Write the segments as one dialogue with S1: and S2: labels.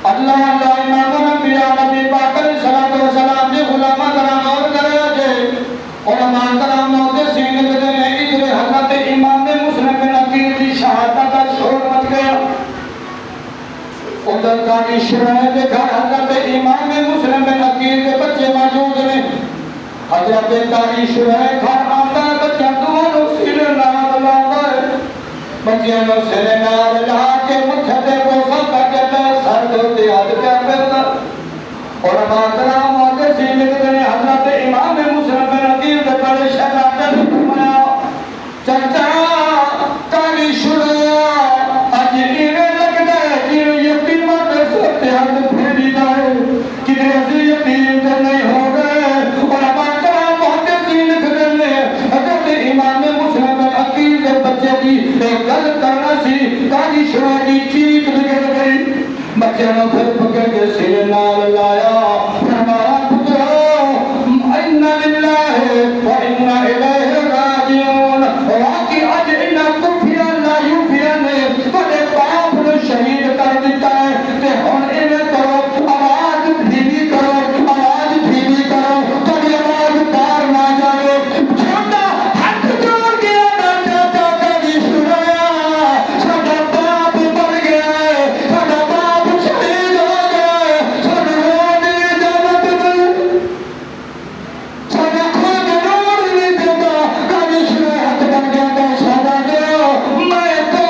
S1: اللہ اللہ امام الانبیاء نبی پاک علیہ الصلوۃ والسلام نے غلامہ کرام اور کرا جے علماء کرام نے سین کے نے ادھر حضرت امام مسلم بن عقیل کی شہادت کا شور مچ گیا ادھر قاضی شرح کے گھر حضرت امام مسلم بن عقیل کے بچے موجود ہیں حضرت قاضی شرح گھر آتا بچہ دونوں سینے نال لاتا ہے بچیاں نو سینے نال لا کے مٹھے کو سب کہتا ہے سر دے ہاتھ پہ پھرتا اور ماترام آتے سینے کے نے حضرت امام مسلم بن عقیل کے بڑے شہزادے نے فرمایا چچا قاضی شرح اج ایویں لگدا ہے کہ یتیم دے سر تے ہاتھ پھیری جائے کہ اسی یتیم تے نہیں ہو گئے اور ماترام آتے سینے کے نے حضرت امام مسلم بن عقیل کے بچے کی ایک گل کرنا سی قاضی شرح کی چیخ نکل گئی بچے نے پھر پکڑ کے سینے نال لایا فرمایا پترو انا للہ و انا الیہ راجعون واقعی اج انہاں کفیا لا یوفیا نے تھوڑے باپ نو شہید کر دیتا ہے تے ہن ایویں کرو آواز دھیمی کرو تھوڑی آواز باہر نہ جاوے چھوٹا ہاتھ جوڑ کے ادا چاچا قاضی شرح ساڈا باپ مر گیا ہے ساڈا باپ شہید ہو گیا ہے ساڈا روڈ نہیں جانا ساڈا خود روڈ نہیں دیتا قاضی شرح ہاتھ بن گیا تو ساڈا دو میں تو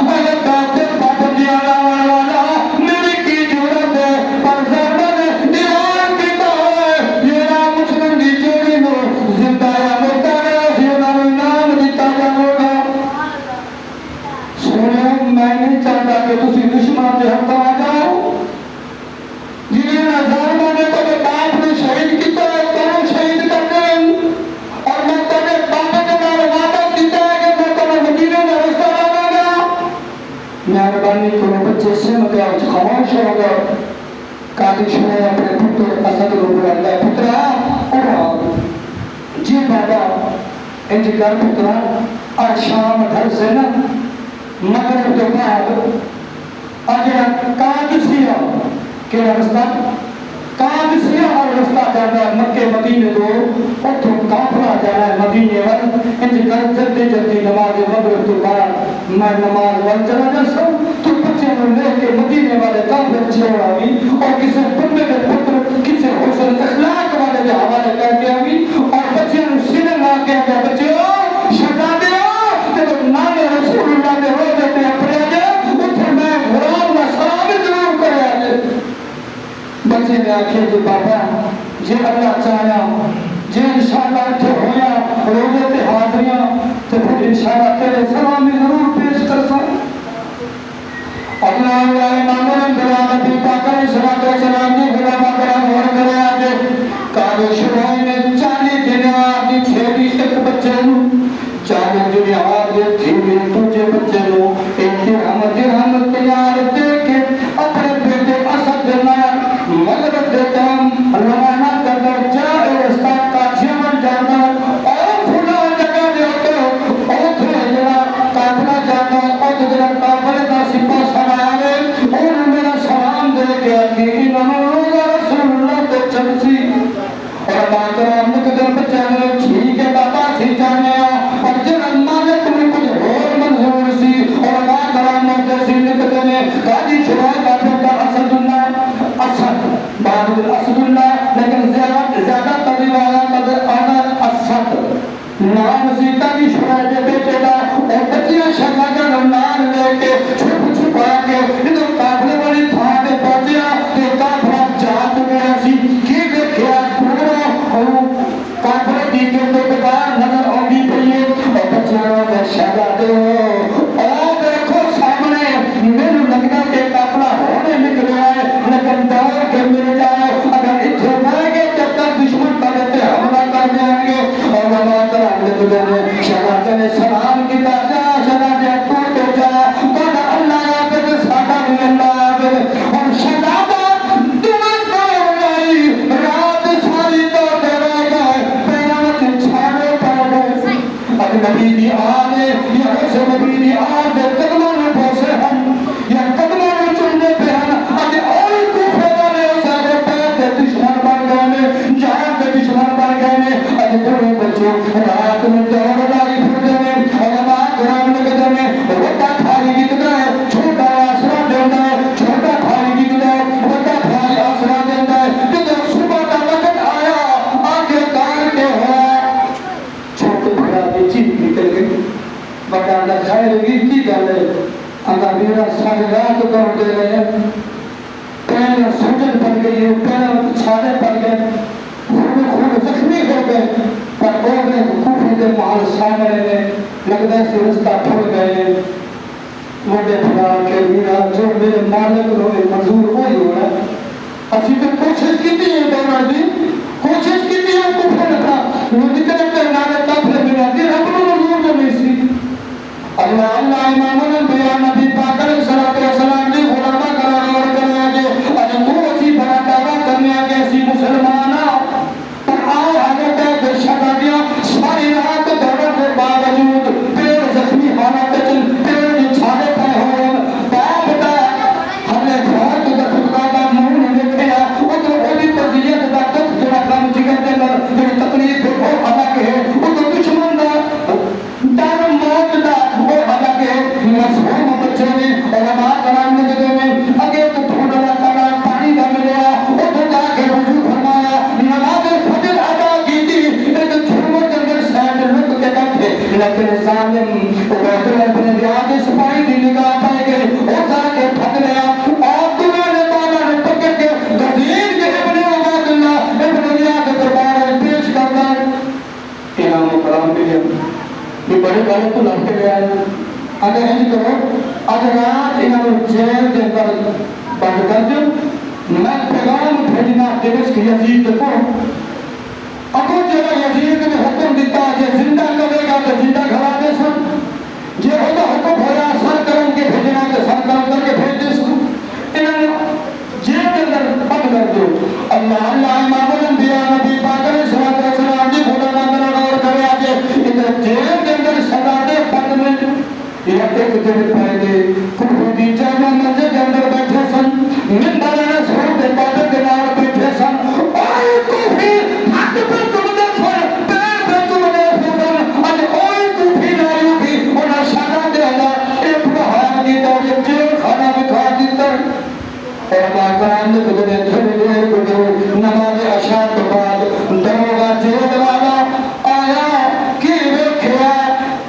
S1: اگر کافر پٹ دیا لاون والا میری کی ضرورت ہے پر زبان دیوار کیتا ہے یہ مسلم دی جوڑی نو زندہ یا مردہ رہا سی انہاں نوں انعام دتا جاوے گا سنو میں نہیں چاہتا کہ تسی دشمن دے ہتھاں آ جاؤ جنہاں ظالماں نے تہاڈے باپ نوں شہید کیتا ہے تانوں شہید کر دین اور میں تہاڈے باپ دے نال وعدہ کیتا ہے کہ میں تانوں مدینے دا رستہ لاواں گا مہربانی کرو بچے سن کے اج خاموش ہو گئے قاضی شرح اپنے پتر اسد کو بلایا پترا اور جی بابا انج کر پترا آج شام گھر سے نا مغرب کے بعد آج قادسیہ کے رستہ قادسیہ اور رستہ جانا ہے مکے مدینے دو اتھوں کافلا جانا ہے مدینے وال انج کر جلدی نماز مغرب تو بعد میں نماز وال چلا جاسا تو بچے میں لے کے مدینے والے کافر چھوڑ آوی اور کسی بندے کے پتر کسی حسن اخلاق والے کے حوالے کر کے آوی اور بچے میں سینے لا کے آگے بچے شہزادے جب نام رسول اللہ کے روزے پہ اپنے آجے اتھے میں غلام و سلام ضرور کرے آجے بچے نے آکھے جو بابا جے اللہ چاہیا جے انشاءاللہ اتھے ہویا روزے پہ حاضریاں تو پھر انشاءاللہ تیرے سلامی ضرور پیش کر سائیں اللہ اللہ امام الانبیاء نبی پاک علیہ الصلوۃ والسلام کی غلامہ کرام اور کرے آگے قاضی شرح نے 40 دینار دی تھیلی ایک بچے نو 40 دینار دی تھیلی دوجے بچے نو ایک درہم تیار دے کے اپنے بیٹے اسد دے نال مغرب دے ٹائم روانہ کر کر جائے رستہ کاٹھیاں جانا اور کھلا جگہ دے اوتھے جڑا قافلہ جانا اور جڑا قافلے دا سپاہ سالار اور میرا سلام دے کے کہ انہاں روزہ رسول اللہ تے چلسی اور ماترام نے کدھر بچہ نے ٹھیک ہے بابا سی جانے اور جڑا مالک نے کچھ اور منظور سی اور ماترام نے سی کدھر نے قاضی شرح کا بیٹا اسد اللہ اسد بعد اسد اللہ لیکن زیادہ تبھی والا قدر آنا اسد نام سی قاضی شرح کے بیٹے کا اور بچیاں شہزادہ نام لے کے چھپ چھپا کے ادھر قافلے والی تھا کے پہنچیا کہ قافلہ جا چکا سی کی دیکھیا پورا قافلے کی کے بعد نظر آگی پہ کہ پیر چھالے پڑ گئے، خون زخمی ہو گئے، پر وہ کوفے کے محل سامنے نے لگتا ہے رستہ کھل گئے. مجھے بھلا کہ میرا جو میرے مالک روئے منظور وہی ہونا. اسی تو کوشش کی تھی دوران دی، کوشش کی تھی ہم کوفے نکا مجھے کرتے نارے کافر میرا دی رب نے منظور تو نہیں سی. اللہ اللہ امام الانبیاء نبی پاک علیہ الصلوۃ والسلام نے علماء قرار اور کرنے کے اجے تو اسی بڑا دعویٰ کرنے کے اسی مسلمانہ پر آؤ حضرت کے شہادیاں ساری رات دوروں کے باوجود پیر زخمی حالت چل پیر چھالے پہ ہو باپ دا ہم نے بہت دفعہ کا منہ نہیں دیکھا وہ تو وہی تربیت دا دکھ جڑا کام جگر دے اندر میری تکلیف بہت الگ ہے، وہ تو دشمن دا ڈر موت دا وہ الگ ہے. مسلم بچوں نے علماء کرام نے جگہ میں اگے تو ڈھونڈا کرا پانی دا ملیا وہ تو جا کے رجوع فرمایا نماز فجر ادا کی تھی ایک جھومر کے اندر سائڈ رک کے بیٹھے لیکن ظالم عبید اللہ بن زیاد سپاہی کی نگاہ پائے گئے وہ جا کے پھٹ گیا اور دنیا نے تعالیٰ نے پکڑ کے غزیر کے ابن عبید اللہ ابن زیاد کے دربار میں پیش کر دیا. امام کرام نے یہ بڑے بڑے تو لڑ کے گیا ہے. اگر انج کرو اج رات انہوں جیل کے اندر بند کر دو، میں پیغام بھیجنا دمشق یزید کو. اگو جب یزید نے حکم دیتا کہ زندہ کرے گا تو زندہ گھرا دے سن، جی ہوتا حکم ہوا سر کرم کے بھیجنا کہ سر کرم کر کے بھیج دے سن. انہوں نے جیل کے اندر بند کر دو. اللہ اللہ امام الانبیاء نبی پاک علیہ الصلوۃ والسلام نے بولا نہ اور کرے آج ادھر جیل کے اندر سزا دے بند میں یہ ایک دن پہلے کوفے دی جامع مسجد کے اندر بیٹھے سن، منبر رسول کے پاس کنار بیٹھے سن. اوئے کوفی حق پہ تم نے سن پیر پہ تم نے سن اج اوئے کوفی ناری بھی انہاں شاہ دے اللہ ایک بہار کی دور جیل خانہ میں کھا دیتا. علماء کرام نے گزرے تھوڑی دیر گزرے نماز عشاء کے بعد دروگا جیل والا آیا کہ ویکھیا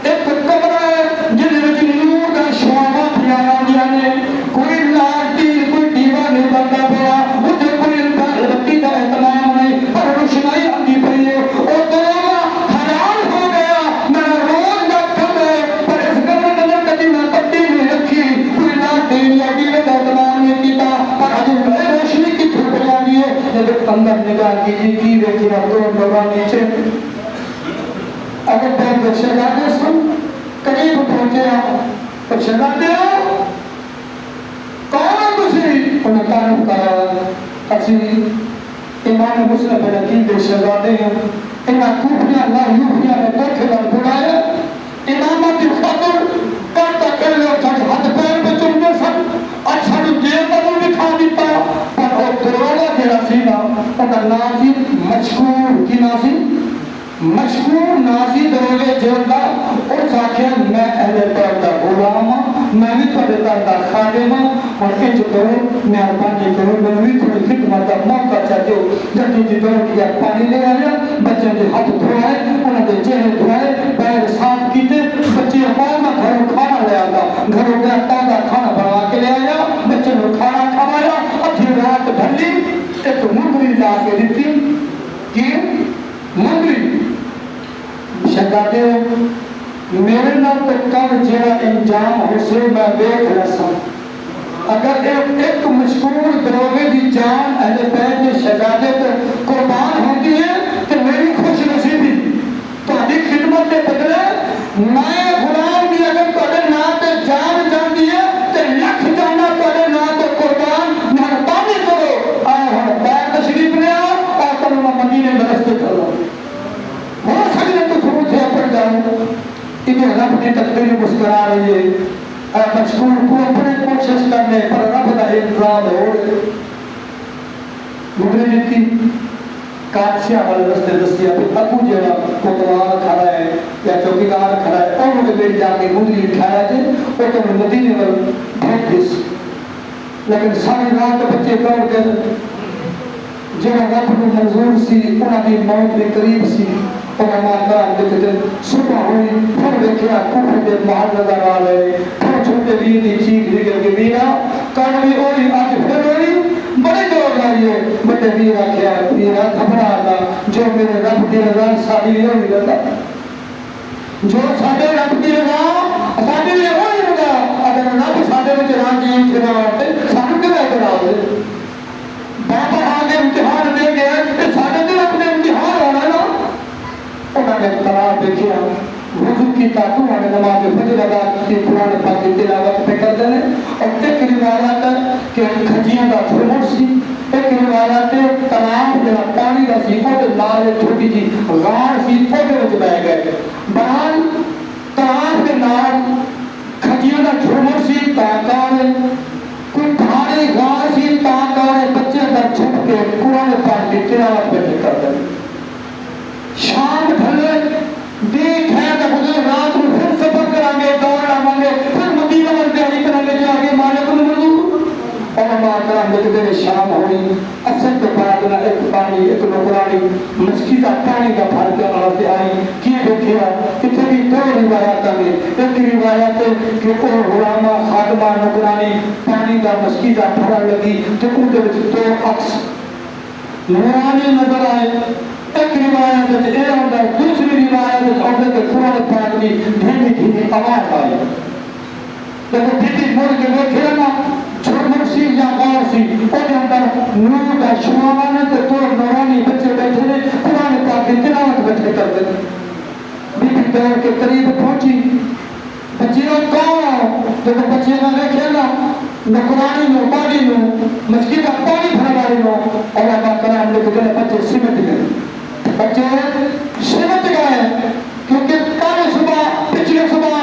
S1: ایک کمرہ جن وچ نور دا شعاع پھیلایا گیا نے کوئی لالٹین کوئی دیوا نہیں بندا پیا اتھے کوئی بتی دا اہتمام نہیں پر روشنائی آتی پئی ہے. او دروگا حیران ہو گیا میرا روز دا کم ہے پر اس کمرے کے اندر کبھی میں پٹی نہیں رکھی کوئی لالٹین یا دیوے دا اہتمام نہیں کیتا پر آج روشنی کی دھوپ لگی ہے. جب اندر نگاہ کیجیے کی دیکھیے دو لوگوں نیچے اگر پہلے شہزادے سن قریب پہنچے تو شہزادے ہو کون تسی انہیں تعارف کرا اسی امام مسلم بن عقیل کے شہزادے ہیں. انہیں کوفیہ اللہ یوفیہ نے دیکھے بار بلائے امامت خاطر کرتا کر لے جج ہاتھ پیر پہ چلنے سن اچھا جو جیل کا بھی کھا دیتا پر وہ دروگا جڑا سی نا اگر ناظر مشکور کی ناظر مشہور ناظر دروگے جیل کا اس آخر میں اہل پیر دا غلام میں بھی تھوڑے دا خادم اور انج کرو مہربانی کرو میں بھی تھوڑی خدمت دا موقع چاہتے ہو جب جی دور کیا پانی لے آیا بچے دے ہاتھ دھوائے انہوں دے چہرے دھوائے پیر صاف کیتے بچے ماما گھروں کھانا لے آتا گھروں گیا تازہ کھانا بنا کے لے آیا بچے نے کھانا کھوایا ادھی رات ڈھلی ایک منگری لا کے دیتی کہ منگری شہزادے میرے نام تو کم جیڑا انجام ہو سے میں دیکھ رسا اگر ایک مشکور دروگے دی جان اہل بیت کے شہزادے پر قربان ہوتی ہے تو میری خوش نصیبی تو ادھی خدمت کے بدلے میں غلام بھی اگر تھوڑے نام پہ جان جاندی ہے تو لکھ جانا تھوڑے نام پہ قربان مہربانی کرو آئے ہوں بیر تشریف لے آؤ اور تم مدینے میں رستے کرو ہو سکتے تو ثبوت ہے پڑ جاؤ. ادھر رب نے تقدیر مسکرا رہی ہے مشکور کو اپنے کوشش کرنے پر رب کا انتظام ہو رہے گھوڑے جتنی کاتشیا والے رستے دستیا پھر ابو جڑا کوتوار کھڑا ہے یا چوکیدار کھڑا ہے اور انہوں نے جا کے مندری لکھایا جائے اور تو مدینے پر بھیج دیس لیکن ساری رات بچے دوڑ کر جب رب کو منظور سی انہوں کی موت بھی قریب سی علماء کرام دیکھتے صبح ہوئی پھر دیکھیا کوفے کے محل نظر آ رہے پھر چھوٹے بھی چیخ نکل کے دینا کانوی ہوئی آج پھر ہوئی بڑے دور لائیے کے بھی رکھا پیرا گھبرا دا جو میرے رب کی رضا ساری ہوئی رضا جو سارے رب کی رضا ساری ہوئی رضا اگر رب سارے راضی پھر سانو کہ کراؤ بابا آگے امتحان دے گئے سارے دن اپنے امتحان ہونا نا انہوں نے قرار دیکھا وضو کی تاکو ہمیں نماز فجر ادا کی قرآن پاک کی تلاوت پہ کر دینے اور ایک روایت کہ کھجیاں کا تھرمڑ سی ایک روایت تنام جنا پانی کا سی وہ نال چھوٹی جی غار سی وہ وچ بہ گئے بہرحال تنام کے نال کھجیاں کا تھرمڑ سی تاکار کوئی پہاڑی غار سی تاکار بچے کا چھپ کے قرآن پاک کی تلاوت پہ کر دینے شام ڈھلے دیکھ ہے کہ حضور رات میں پھر سفر کرانگے دوڑ لامانگے پھر مدینہ میں تیاری کرانگے جو آگے مالک المنظور اور ہمارا کرام دیکھ دے شام ہوئی اصل کے بعد نہ ایک پانی ایک نکرانی مسکیدہ پانی کا بھر کے آتے آئی کیے دیکھیا کتنے بھی دو روایات میں ایک روایت کہ وہ غلامہ خادمہ نکرانی پانی کا مسکیدہ بھرا لگی تو ان کے وچ دو عکس نورانی نظر آئے ایک روایت اے ہوتا ہے دوسری روایت ہوتا ہے قرآن پاک کی دھیمی دھیمی آواز آئی لیکن دھیمی مڑ کے دیکھے نا چھوڑ سی یا غار سی وہ کے اندر نور کا شعاع تو دو نورانی بچے بیٹھے نے قرآن پاک کی تلاوت بیٹھے کرتے بی بی دور کے قریب پہنچی بچیوں کون تو بچے نے دیکھے نا نقرانی نو پانی نو مسجد کا پانی بھروائی نو اور اللہ کرام نے کہتے ہیں بچے سمٹ گئے بچے سمٹ گئے کیونکہ کل صبح پچھلے صبح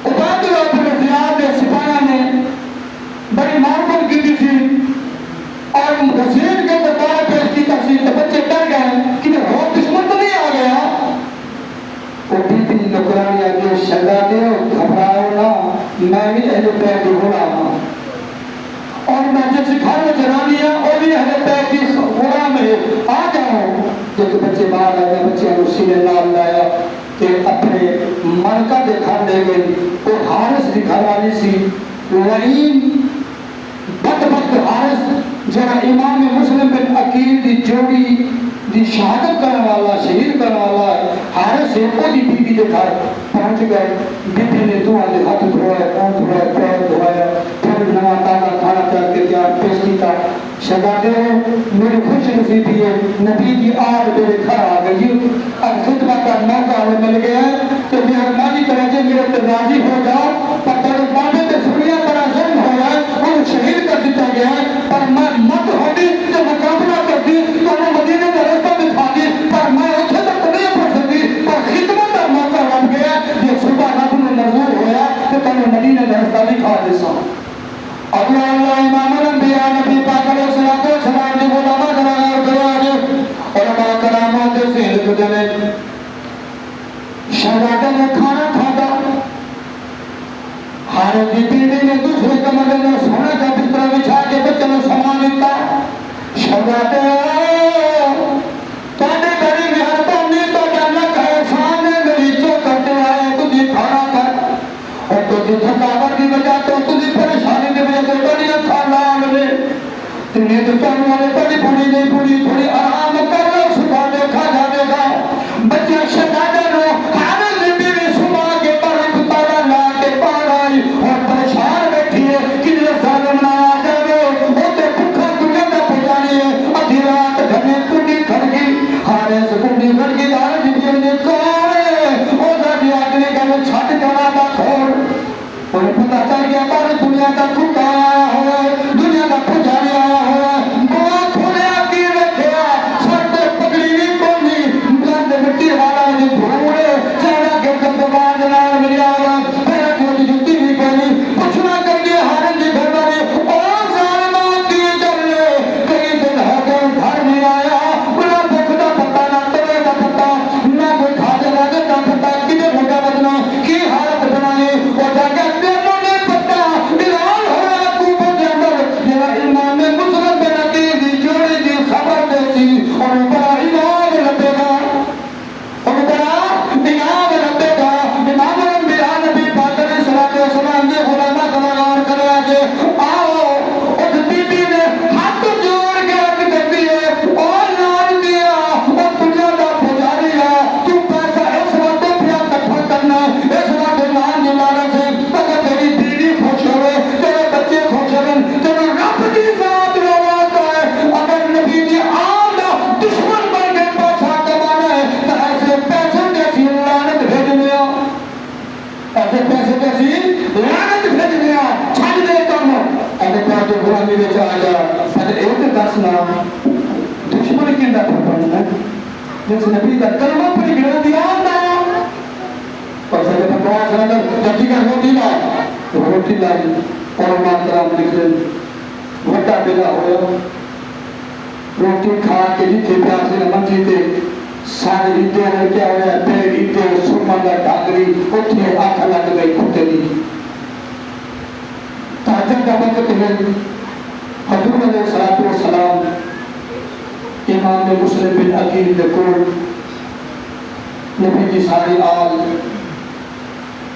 S1: عباد اللہ بن زیاد سپاہیوں نے بڑی مارپل کی تھی اور وزیر کے دربار پیش کی تحصیل تو بچے ڈر گئے کہ ہو دشمن تو نہیں آ گیا وہ بی بی نکرانی آگے شگا دے گھبراؤ نا میں بھی اہل بیت غلام ہوں اور میں جس گھر میں جرانی ہے وہ بھی اہل بیت کی غلام ہے آ جاؤ جب بچے باہر آئے بچے اسی نے نام لایا کہ اپنے ملکہ کے گھر لے گئی وہ حارث کی گھر والی سی لعین بدبخت حارث جہاں امام مسلم بن عقیل دی جوڑی دی شہادت کرنے والا شہید کرنے والا ہے حارث سے وہ دی بی بی کے گھر پہنچ گئے بی بی نے دعا دے ہاتھ دھوئے پاؤں دھوئے پیر دھوئے پھر نوا تازہ کھانا کر کے تیار پیش کیتا شہزادے میری خوش نصیبی ہے نبی کی آگ میرے گھر آ گئی اور خدمت کا موقع ہمیں مل گیا ہے کہ مہربانی کرے جے میرے تے راضی ہو جاؤ پر تیرے بابے تے سنیا بڑا ظلم ہو رہا ہے اور شہید کر دیتا گیا ہے پر میں مت ہوگی جو مقابلہ کرتی تو وہ مدینے کا رستہ دکھا دی پر میں اتنے تک نہیں پڑھ سکتی پر خدمت کا موقع بن گیا یہ صبح رب نے منظور ہوا کہ تمہیں مدینے کا رستہ دکھا دے سا اللہ اللہ امام الانبیاء نبی پاک علیہ السلام نے علماء کرام اور دراج علماء کرامات سے لکھ دینے شہزادے نے کھانا کھاتا حارث کی بیوی نے دوسرے کمرے میں سونے کا بستر بچھا کے بچے نے سامان دیتا شہزادے تھوڑی بڑی مہربانی تو جنت ہے سامنے میری جو کرتے آئے تجھے کھانا کر اور تجھے تھکاوٹ کی وجہ تو تجھے پریشانی کی وجہ سے بڑی کھانا ملے تمہیں تو چاہنے والے بڑی بڑی نہیں پوری تھوڑی آرام کر لو صبح دیکھا جائے گا بچے شہزادے نو حارث کی بیوی صبح کے پر تالا لا کے پار آئی اور پریشان بیٹھی ہے کہ یہ ظالم نہ آ جائے وہ تے بھوکا دنیا کا پہچانی ہے ادھی رات گھنے کنڈی کھڑ گئی حارث کنڈی کھڑ گئی حارث کی بیوی نے کون ہے وہ ذاتی آگے گھنے چھٹ جانا با کھوڑ اور پتہ چل گیا پر دنیا کا بھوکا آیا ہوا ہے دنیا کا پجاری آیا ہوا ہے بہت کھولیا کی رکھیا سر تے پگڑی نہیں کونی بلند مٹی والا پر ایک دسنا دشمن کی اندر پڑھنا ہے جس نبی کا کلمہ پڑھ گیا دیان دا پر سکے پکواس رہا جبی کا روٹی لائی اور ماترام لکھ دیں وٹا بلا ہویا روٹی کھا کے جیتے پیاسے نمجی تے سارے ایتے ہیں کیا ہویا پیر ایتے سرما دا ڈاگری اتھے آنکھ لگ گئی کھتے دی تحجد کا وقت ہے حضور علیہ السلام امام مسلم بن عقیل دکول نبی کی ساری آل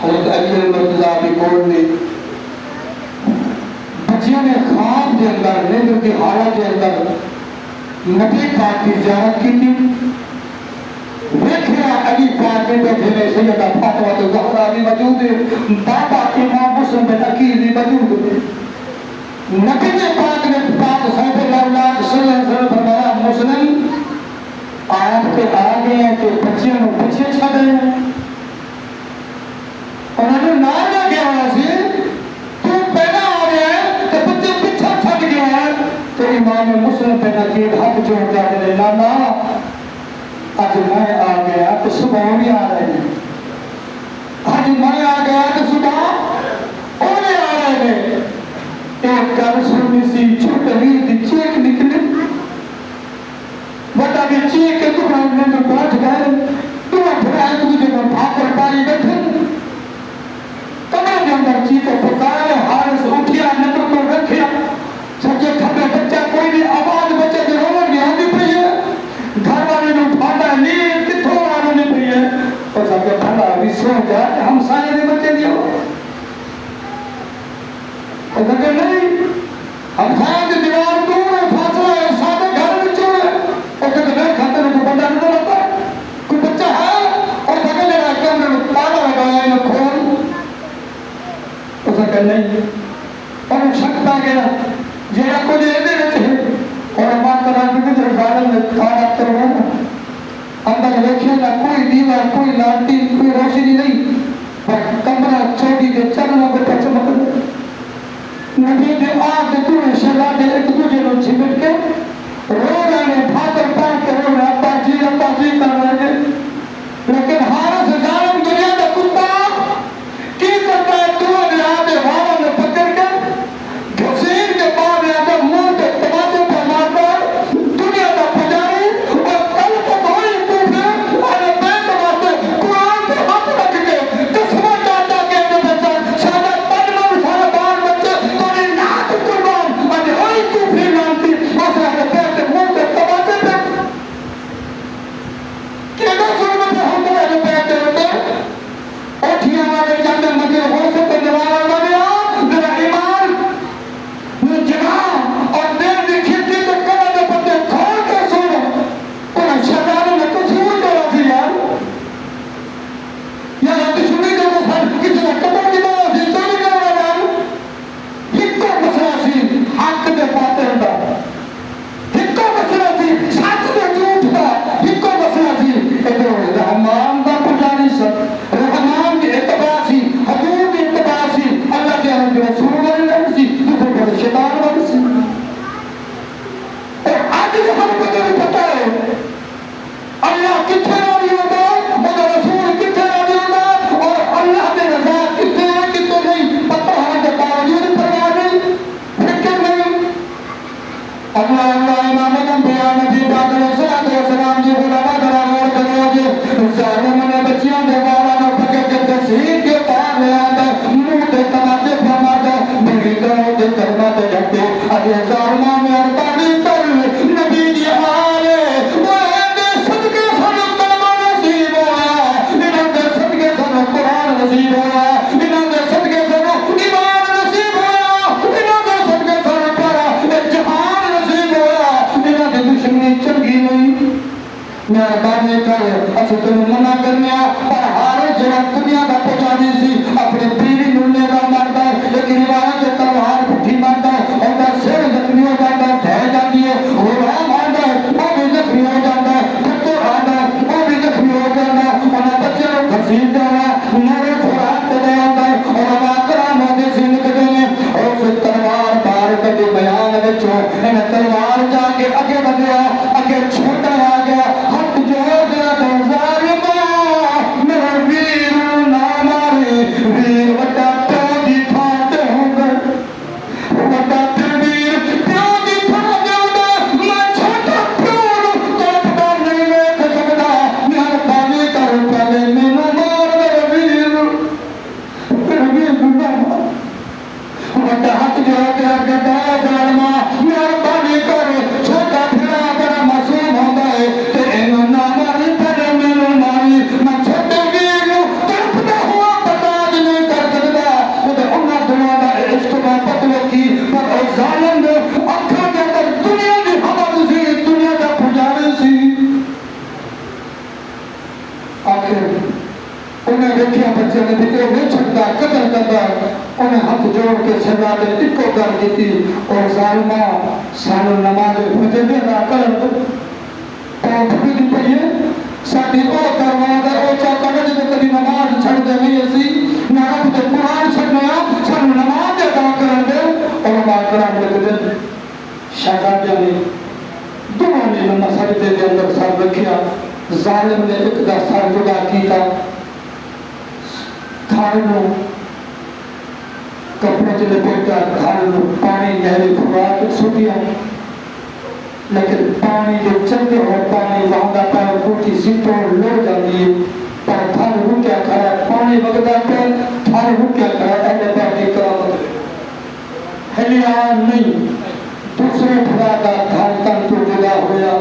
S1: حضرت علی المرتضیٰ بھی کول نے بچیوں نے خواب کے اندر نیندر کی حالت کے اندر نبی پاک کی زیارت کی تھی دیکھیا علی پاک میں بیٹھے میں سیدہ فاطمہ الزہرا بھی موجود ہے بابا امام مسلم بن عقیل بھی موجود ہے نبی پاک نے پاک صاحب اللہ صلی اللہ علیہ وسلم فرمایا مسلم آپ کے آگے ہیں کہ بچیوں نے پیچھے چھڑ گئے ہیں انہوں نے نام نہ کیا ویسے تو پہلا آ گیا ہے کہ بچے پیچھے چھڑ گیا ہے تو امام مسلم پہ نقید حق جوڑ جاتے ہیں نانا آج میں آ گیا تو صبح بھی آ رہے ہیں آج میں آ گیا تو صبح اور بھی آ رہے ہیں ایک گھر سنی سی چھوٹی دی چیک نکلی بتا بھی چیک کے تو میں نے بیٹھ گئے تو اپنا ایک دوجہ میں بھاکر پاری بیٹھے کمرے کے اندر چیک پکائے ہارس اٹھیا نظر کو رکھیا سچے کھبے بچہ کوئی نہیں آواز بچے کے رونے کی آدھی پڑی ہے گھر والے نے اٹھانا نیند کتھوں آنے پڑی ہے اور سب کے بھلا بھی سو جائے ہم سائے نے بچے دیا اور سب کے نہیں ہم سائے کی دیوار دور ہے فاصلہ ہے ساتھے گھر میں چھوڑ ہے اور کہتے میں کھاتے ہیں تو بندہ نظر آتا ہے کوئی بچہ ہے اور سب کے لئے کہ ہم نے تالا لگایا انہیں کھول اور سب کے نہیں اور ایک شک پہ گیا جیڑا کو دے دے رہتے ہیں اور ہمارے طرح بھی کچھ رسالہ میں کھانا کروانا اندر دیکھیں نہ کوئی دیوار کوئی لانٹی کوئی روشنی نہیں پر کمرہ چھوٹی کے چرنوں کے پچھے مکر نبی کے آگ کے دورے شہلا کے ایک دوجہ نو چھمٹ کے رو رہے ہیں بھاکر پاک کے رو رہے ابا جی کر رہے ہیں لیکن حارس ظالم دنیا کا کتا کی کرتا ہے تو نے آدھے بھاوا میں پکڑ کے گھسین کے بعد میں آدھے منہ کے تماچے پر مارتا دنیا کا پجاری اور کل کو بھائی کوفے آدھے بے تماچے قرآن کے ہاتھ رکھ کے قسمہ چاہتا کہ انہیں بچہ شاہدہ پڑھنا سارا بار بچے تو نے ناک قربان آدھے ہوئی کوفی مانتی آسرہ کے پیٹے منہ کے تماچے پہ کیدہ سننے پہ ہم کو ایسے پیٹے ہوتے اٹھیا والے جاندے مجھے ہو سکتے نوارا لگیا میرا ایمان میرا جگہ اور دیر دی کھیتی تو کبھا دے پتے کھول کے سوڑا انہیں شہدانوں نے کچھ سور دورا سی یا دشمنی جو مفر کسی نے کبھا کی دورا سی تو نہیں دورا جان ہکو مسئلہ سی حق دے پاتے ہوتا ہکو مسئلہ سی ساتھ دے جھوٹ دا ہکو مسئلہ سی ادھر رحمان دا پجاری سب رحمان کی اتباع سی حضور کی اتباع سی اللہ کے رحم رسول والی رحم سی دوسرے پر شیطان والی سی اور آج ہم کو تو پتا ہے اللہ کتنے راضی ہوتا ہے مگر رسول کتنے راضی ہوتا ہے اور اللہ نے رضا کتنے ہے کتنے نہیں پتہ ہونے کے باوجود پرواہ نہیں فکر نہیں اللہ امام اعظم بیان نبی پاک علیہ السلام جی غلامہ دراغور کرو جی ظالم نے بچیاں دے والا نہ پکڑ کے تصویر کے پار لے آتا منہ دے تماچے فرماتا میری کرو دے کرنا دے جھٹے اگے ظالمہ میں اربانی کر نبی دی آلے وہ اے صدقے سن کلمہ نصیب ہوا انہوں دے صدقے سن قرآن نصیب ہوا انہوں دے صدقے سن ایمان نصیب ہوا انہوں دے صدقے سن پارا جہان نصیب ہوا انہوں دے دشمنی چنگی نہیں میرا بابے کر اسے تمہیں منع کرنیا پر ہارے جڑا دنیا کا پہچانی سی اپنے بیوی نلنے کا مارتا ہے لیکن روایت کے تلوار پٹھی مارتا ہے اور کا سر زخمی ہو جاتا ہے دھہ جاتی ہے وہ رام آتا ہے وہ بھی زخمی ہو جاتا ہے کتو آتا ہے وہ بھی زخمی ہو جاتا ہے اور بچے کو گھسیٹ جانا نورے خوراک دے دے آتا ہے اور اب آکرہ موقع سے نکلے ہیں اور اسے تلوار بار کر کے بیان بچوں انہیں تلوار جا کے اگے بدیا، اگے چھوٹا آ گیا، ہاتھ جوڑ دیا تو ظالما میرا ویر نہ مارے، ویر وٹا پیو دی تھان تے ہوں گے، وٹا ویر پیو دی تھان تے ہوں گے، میں چھوٹا پیو نو تڑپدا نہیں ویکھ سکدا، مہربانی کر پہلے مینوں مار میرا ویر نہ مار، وٹا ہاتھ جوڑ کے اگے دعا ظالما مہربانی کر، چھوٹا پھرا بڑا معصوم ہوندا ہے تے اینوں نہ ماری پہلے مینوں ماری، میں چھوٹے ویر نو تڑپدا ہوا برداشت نہیں کر سکدا، تے انہاں دعا دا عشق دا پتہ کی پر او ظالم دے اکھاں دے اندر دنیا دی ہوا سی، دنیا دا پجارے سی، آخر انہیں دیکھیا بچے نے بچے نہیں چھڑتا قتل کرتا، انہیں ہاتھ جوڑ کے سزا دے ٹکو کر دیتی، اور ظالمہ سانو نماز فجر دے نہ کرن پاؤں بھی دی پئیے ساڈی او دروازہ او چاہتا کہ جب کبھی نماز چھڑ دے نہیں اسی نہ رب دے قرآن چھڑنے سانو نماز ادا کرن دے، علماء کرام لکھ دے شہزادیاں نے دونوں نے نماز سجدے دے اندر سر رکھیا، ظالم نے ایک دا سر جدا کیتا، کھاڑنوں کپڑے چلے لپیٹا، کھاڑنوں پانی نہری خوراک سٹیا، لیکن پانی جو چلتے ہو پانی وہاں دا پیر کوٹی سیٹوں لو جاتی ہے، پر تھر رکیا کھڑا پانی وگدا پہ تھر رکیا کھڑا، اہل باقی کرامت ہلیان نہیں، دوسرے بھرا دا تھر تن تو جدا ہویا،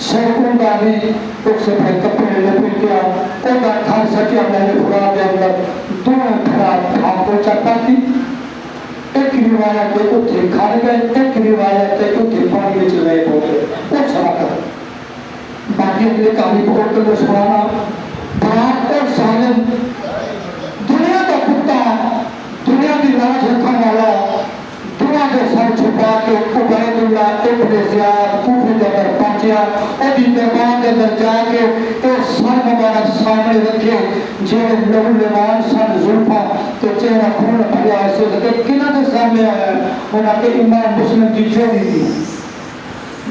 S1: سڑکوں کا بھی اس سے بھائی کپڑے لپیٹیا، او دا تھر سٹیا میں خوراک دے اندر دونوں بھرا تھا پہنچا پاتی، ایک روایت کے اتھے کھانے گئے، ایک روایت کے اتھے پانی میں چل گئے پہنچے، وہ سوا کر باقی اگلے کہانی کو عورتوں کو سنانا، برات اور ظالم دنیا کا کتا، دنیا کی راج رکھنے والا، دنیا کے سر چھپا کے عبید اللہ ابن زیاد کوفے کے اندر پہنچیا، ابھی دربار کے اندر جا کے ایک سر مبارک سامنے رکھے، جیڑے لہو لبان سن زلفا تو چہرہ خون بھریا ایسے لگے کنہ کے سامنے آیا، انہاں کے امام مسلم کی چھوڑی تھی،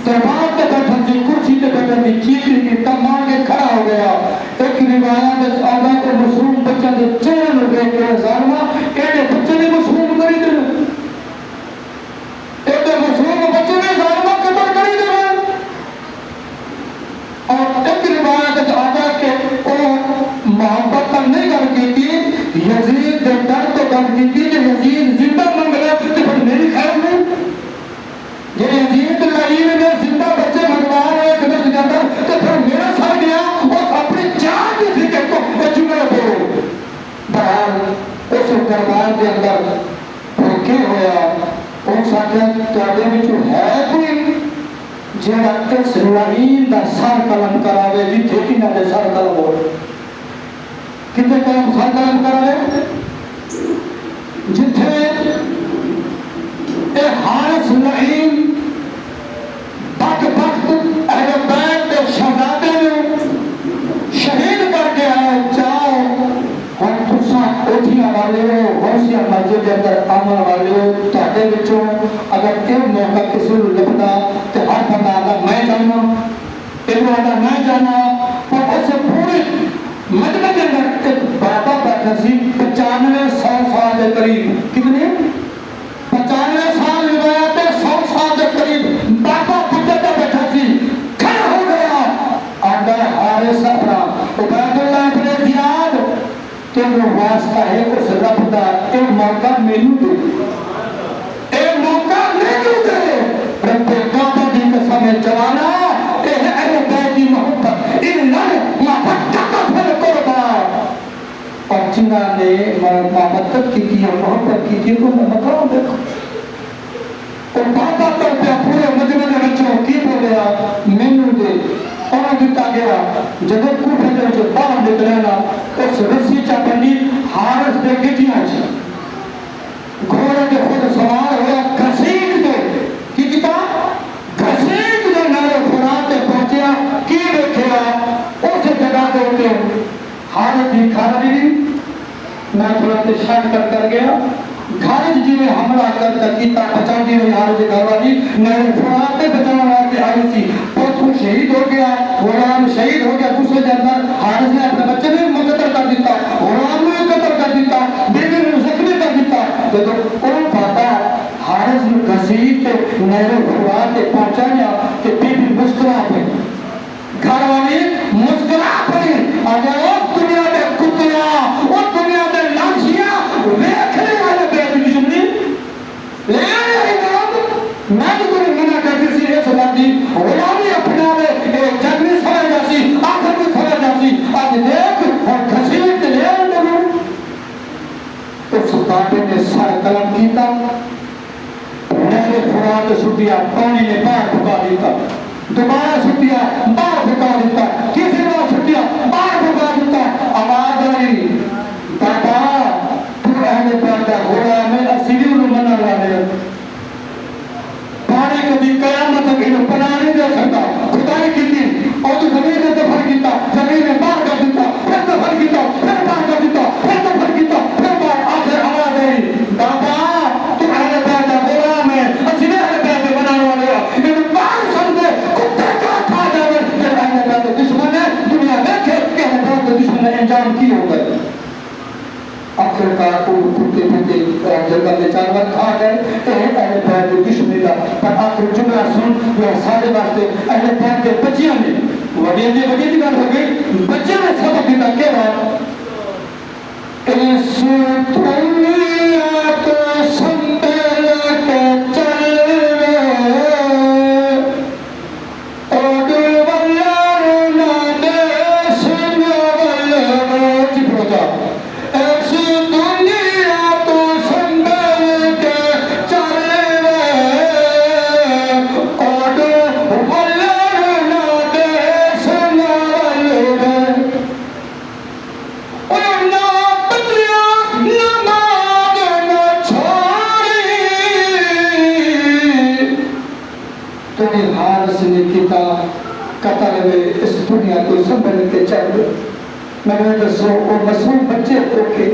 S1: دربار کے بیٹھا تھی، کرسی کے بیٹھا تھی، چیخی تھی، تب مار کے کھڑا ہو گیا، ایک روایت آگا کے مسلم بچہ کے چہرے میں دیکھ کے ظالمہ ایڈے بچے نے مسلم کری دے، ایڈے مسلم بچے نے ظالمہ قتل کری دے، اور ایک روایت آگا کے وہ محبت کا نہیں کر کی تھی، یزید دے ڈر تو کر کی تھی کہ یزید زندہ منگ لے تو پھر میری خیر نہیں، یہ یزید لعین نے زندہ بچے منگوا رہے ہیں دمشق کے اندر تو پھر میرا سر گیا اور اپنی جان بھی تھی کہ تو جملہ بولو، بہرحال اس دربار کے اندر پھر کیا ہوا، اس آگے تواڈے وچ ہے کوئی جیڑا اس لعین دا سر قلم کراوے جتھے انہاں دے سر قلم ہوئے، کتنے قلم سر قلم کراوے جتھے اے حارث لعین بد بخت اہل بیت کے شہزادے نے شہید کر کے آئے، چاہو ہم تساں اوٹھیاں والے ہو، غوثیہ مسجد کے اندر آمن والے ہو، تہاڈے وچوں اگر یہ موقع کسی نوں لبدا تے ہر بندہ آندا میں جانا، ایک آندا میں جانا، پر اسے پورے مجمع کے اندر ایک بابا بیٹھا سی 95-100 سال کے قریب، کتنے 95 سال روایت ہے 100 سال کے قریب بابا بڈھا کا بیٹھا سی، کھڑا ہو گیا، آندا حارث اپنا عبید اللہ ابن زیاد تینوں واسطہ ہے اس رب دا ایک موقع مینوں دے، ایک موقع مینوں دے، رب کعبہ دی قسم جوانا کہ ہے اہل بیت کی محبت ان محبت فی القربہ، اور جنہاں نے محبت کی تھی اور محبت کی تھی انہوں نے مقام دیکھو، اور بابا پر پہ پورے مجمع کے بچوں کی بولیا مینوں دے، اور دیتا گیا جب کوفے دے جو باہر نکلنا اس رسی چا بنی حارث دے گٹیاں چا گھوڑے کے خود سوار ہوا گھسیٹ دے کی کتاب گھسیٹ دے نارے فرات پہنچیا کی دیکھیا اس جگہ دے ہوتے حارث بھی کھانا بھی میں تھوڑا شارٹ کر گیا، گھر جی حملہ کیتا بچاؤ یار کے گھر والی نہر فرات بچاؤ واسطے آئی سی پوتو شہید ہو گیا غلام شہید ہو گیا غصے کے اندر حارث نے اپنے بچے نے قتل کر دیتا غلام نے قتل کر دیتا بیوی نے زخمی کر دیتا جب کون پاتا حارث نے گھسیٹ کے نہر فرات پہنچایا کہ بیوی مسکرا پڑی گھر والی مسکرا پڑی آ جاؤ دنیا میں کتیا اور دنیا میں لانچیاں دیکھنے والے بیٹی دشمنی لے آئے جناب میں تو تمہیں منع کرتی سی ایسے بات دی غلامی اپنا لے ایک جنگی سمجھ جاسی آخر بھی سمجھ جاسی آج دیکھ اور گھسیٹ لے آئے جناب اس باٹے نے سارے قلم کیتا نہر فرات سٹیا پانی نے باہر بھگا دیتا دوبارہ سٹیا باہر بھگا دیتا کسی بار سٹیا باہر بھگا دیتا آواز آئی بابا تو اہل پیدا غلام اصلی انہوں منع والے پانی کبھی قیامت تک انہوں پناہ نہیں دے سکتا خدای کی دن اور تو زمین نے دفر کیتا زمین نے باہر کر دیتا پھر دفر کیتا پھر باہر کر دیتا پھر دفر کیتا پھر باہر آخر آواز آئی بابا تو اہل پیدا غلام ہے اصلی اہل پیدا بنانے والے انہوں باہر سمجھے کتے کا کھا جاوے پھر اہل پیدا دشمن ہے دنیا دیکھے کہ اہل پیدا دشمن نے انجام کی ہو گئے آخر کار کو کتے پھتے جگہ میں جانور کھا گئے کہ اہل بیت دشمنی دا پر آخر جمعہ سن وہ سارے واسطے اہل بیت کے بچیاں نے وڈیاں دی گل ہو گئی بچیاں نے سبق دیتا کیا بات اس دنیا کو سنبھل کے چل اور واللہ نہ دیس نہ واللہ جی پروجا قطر میں اس دنیا کو سنبھل کے چل میں نے دسو وہ معصوم بچے کو کے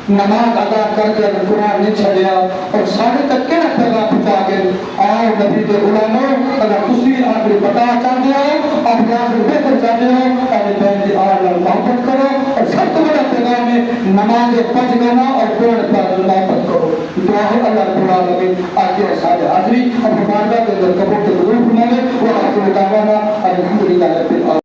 S1: نماز ادا کر کر قرآن نہیں چھڑیا اور سارے تک کیا پیغام پہنچا گئے آؤ نبی کے غلاموں اگر تسی آخری بتا چاہتے ہو اپنے آخری بہتر چاہتے ہو اہل بیت کی آل محبت کرو اور سب تو بڑا پیغام ہے نماز پڑھ لینا اور قرآن پر محبت کرو دعا ہے اللہ رب العالمین آگے سارے حاضری اور مبارکہ کے قبول کے قبول فرمائے اور آخر دعوانا الحمدللہ رب العالمین